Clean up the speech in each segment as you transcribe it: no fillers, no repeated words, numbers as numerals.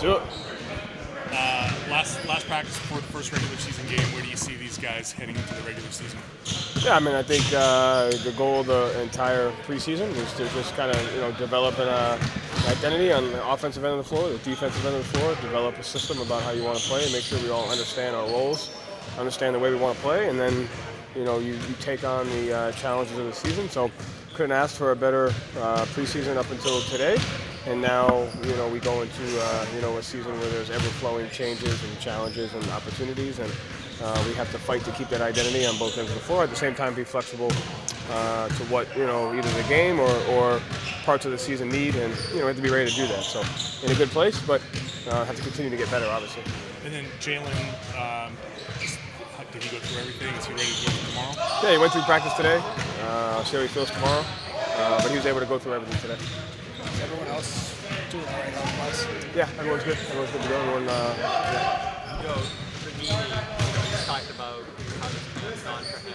Let's do it. Last practice before the first regular season game, where do you see these guys heading into the regular season? Yeah, I mean, I think the goal of the entire preseason is to just kind of, develop an identity on the offensive end of the floor, the defensive end of the floor, develop a system about how you want to play, and make sure we all understand our roles, understand the way we want to play, and then, you take on the challenges of the season. So couldn't ask for a better preseason up until today. And now, we go into, a season where there's ever-flowing changes and challenges and opportunities, and we have to fight to keep that identity on both ends of the floor. At the same time, be flexible to what, either the game or parts of the season need, and, we have to be ready to do that. So, in a good place, but have to continue to get better, obviously. And then Jaylen, did he go through everything? Is he ready to go for tomorrow? Yeah, he went through practice today. See how he feels tomorrow. But he was able to go through everything today. Is everyone else doing all right health-wise? Yeah, everyone's good. Everyone's good to go. Everyone, yeah. Yo, for me, you talked about how this has gone for him.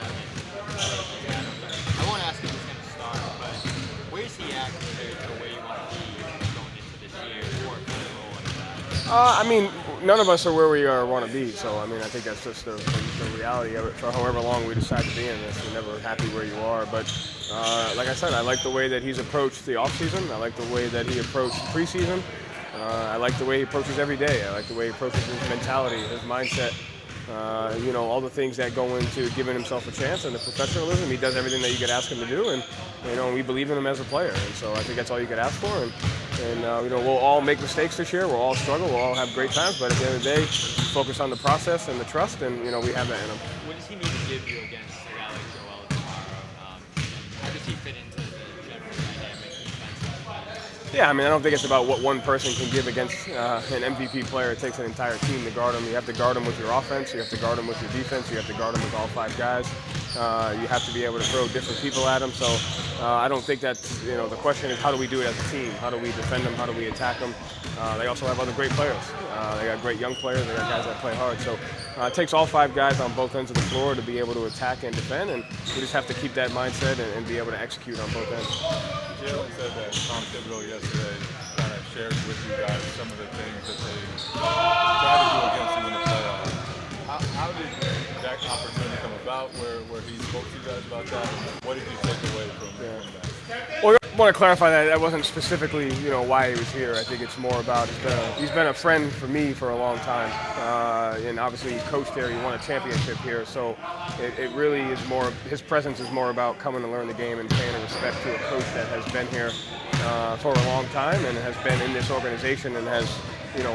I won't ask if he's going to start, but where's he at compared to where you want to be going into this year or kind of role like that? I mean, none of us are where we want to be. So, I mean, I think that's just the reality of it. For however long we decide to be in this, you're never happy where you are. But like I said, I like the way that he's approached the offseason. I like the way that he approached preseason. I like the way he approaches every day. I like the way he approaches his mentality, his mindset. All the things that go into giving himself a chance and the professionalism. He does everything that you could ask him to do, and we believe in him as a player. And so I think that's all you could ask for. And we'll all make mistakes this year. We'll all struggle. We'll all have great times. But at the end of the day, focus on the process and the trust, and we have that in him. What does he need to give you against a guy like Joel tomorrow? How does he fit into the general dynamic defense? Yeah, I mean, I don't think it's about what one person can give against an MVP player. It takes an entire team to guard him. You have to guard him with your offense. You have to guard him with your defense. You have to guard him with all five guys. You have to be able to throw different people at him. So I don't think that's, the question is how do we do it as a team? How do we defend them? How do we attack them? They also have other great players. They got great young players. They got guys that play hard. So it takes all five guys on both ends of the floor to be able to attack and defend. And we just have to keep that mindset and be able to execute on both ends. Jaylen said that Tom Thibodeau yesterday kind of shared with you guys some of the things that they try to do against him in the playoffs. How did that opportunity come about where he spoke to you guys about that? What did you take away from that? Well, I want to clarify that wasn't specifically, why he was here. I think it's more about he's been a friend for me for a long time, and obviously he coached there. He won a championship here, so it really is more. His presence is more about coming to learn the game and paying respect to a coach that has been here for a long time and has been in this organization and has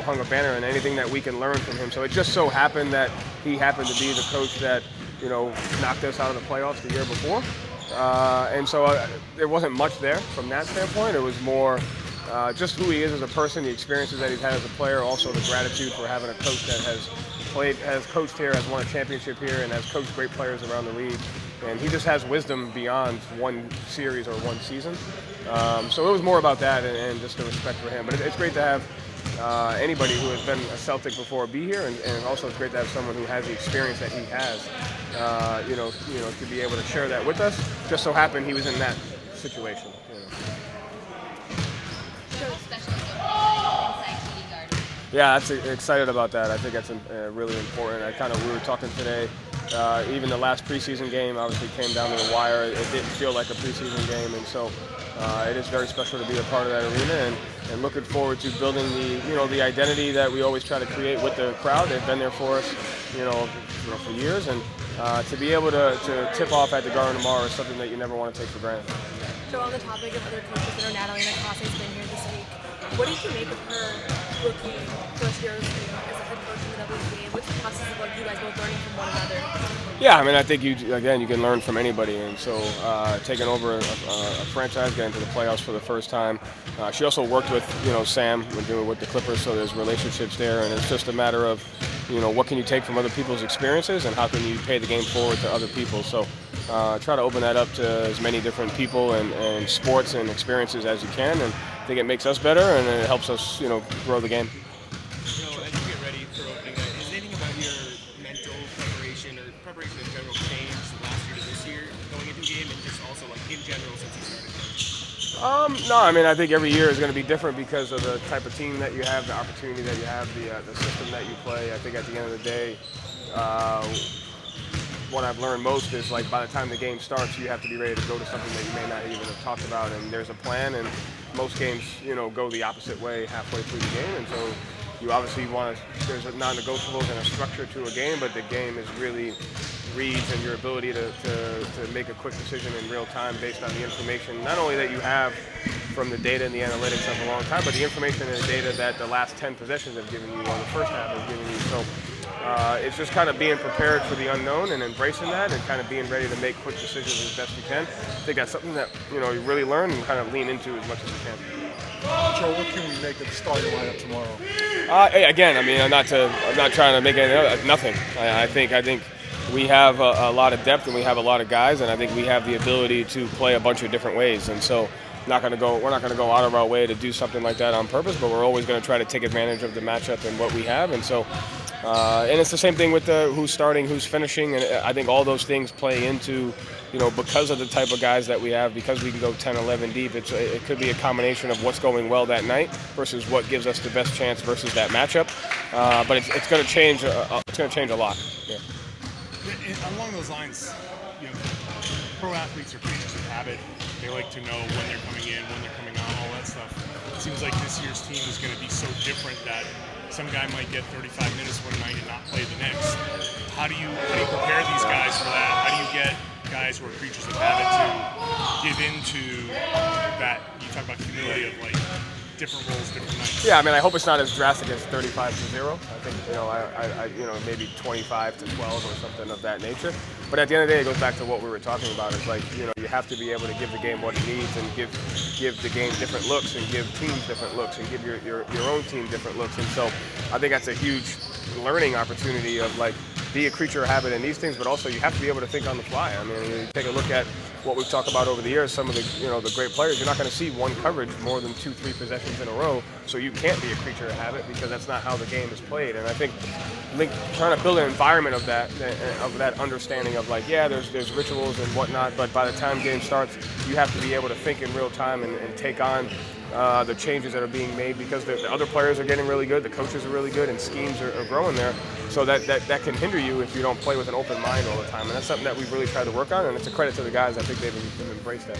hung a banner and anything that we can learn from him. So it just so happened that he happened to be the coach that knocked us out of the playoffs the year before. And so there wasn't much there from that standpoint. It was more just who he is as a person, the experiences that he's had as a player, also the gratitude for having a coach that has coached here, has won a championship here, and has coached great players around the league. And he just has wisdom beyond one series or one season. So it was more about that and just the respect for him. But it's great to have anybody who has been a Celtic before be here, and also it's great to have someone who has the experience that he has, to be able to share that with us. Just so happened he was in that situation. Yeah, that's excited about that. I think that's really important. We were talking today. Even the last preseason game obviously came down to the wire. It didn't feel like a preseason game, and so it is very special to be a part of that arena, and looking forward to building the identity that we always try to create with the crowd. They've been there for us, for years, and to be able to tip off at the Garden tomorrow is something that you never want to take for granted. So on the topic of other coaches that are Natalie Nakase's been here this week, what did you make of her rookie first year as a head coach in the WNBA? What's the process of you guys both learning from one another? Yeah, I mean, I think you can learn from anybody, and so taking over a franchise, getting to the playoffs for the first time. She also worked with Sam when doing with the Clippers, so there's relationships there, and it's just a matter of what can you take from other people's experiences and how can you pay the game forward to other people. So try to open that up to as many different people and sports and experiences as you can, and I think it makes us better and it helps us grow the game. As you get ready for opening night, has anything about your mental preparation or preparation in general changed last year to this year going into the game, and just also in general since you started? No, I mean, I think every year is going to be different because of the type of team that you have, the opportunity that you have, the system that you play. I think at the end of the day, what I've learned most is like by the time the game starts, you have to be ready to go to something that you may not even have talked about, and there's a plan. And most games, go the opposite way halfway through the game, and so you obviously want to. There's a non-negotiables and a structure to a game, but the game is really reads and your ability to make a quick decision in real time based on the information, not only that you have from the data and the analytics of a long time, but the information and the data that the last 10 possessions have given you or the first half has given you. So it's just kind of being prepared for the unknown and embracing that and kind of being ready to make quick decisions as best you can. I think that's something that you really learn and kind of lean into as much as you can. Joel, what can we make of the starting lineup tomorrow? Again, I mean, I'm not trying to make nothing. I think we have a lot of depth and we have a lot of guys, and I think we have the ability to play a bunch of different ways. And so, we're not going to go out of our way to do something like that on purpose, but we're always going to try to take advantage of the matchup and what we have. And so, and it's the same thing with who's starting, who's finishing, and I think all those things play into, because of the type of guys that we have, because we can go 10, 11 deep. It could be a combination of what's going well that night versus what gives us the best chance versus that matchup. But it's going to change. It's going to change a lot. Yeah. Along those lines, pro athletes are creatures of habit. They like to know when they're coming in, when they're coming out, all that stuff. It seems like this year's team is going to be so different that some guy might get 35 minutes one night and not play the next. How do you prepare these guys for that? How do you get guys who are creatures of habit to give into that? You talk about humility of like different roles, different nights. Yeah, I mean, I hope it's not as drastic as 35-0. I think, maybe 25-12 or something of that nature. But at the end of the day, it goes back to what we were talking about. It's like, you have to be able to give the game what it needs and give the game different looks and give teams different looks and give your own team different looks. And so I think that's a huge learning opportunity of like, be a creature of habit in these things, but also you have to be able to think on the fly. I mean, you take a look at what we've talked about over the years, some of the the great players, you're not going to see one coverage more than 2-3 possessions in a row, so you can't be a creature of habit because that's not how the game is played. And I think trying to build an environment of that understanding of like, yeah, there's rituals and whatnot, but by the time game starts, you have to be able to think in real time and take on the changes that are being made because the other players are getting really good, the coaches are really good, and schemes are growing there. So that can hinder you if you don't play with an open mind all the time. And that's something that we've really tried to work on, and it's a credit to the guys. I think they've embraced that.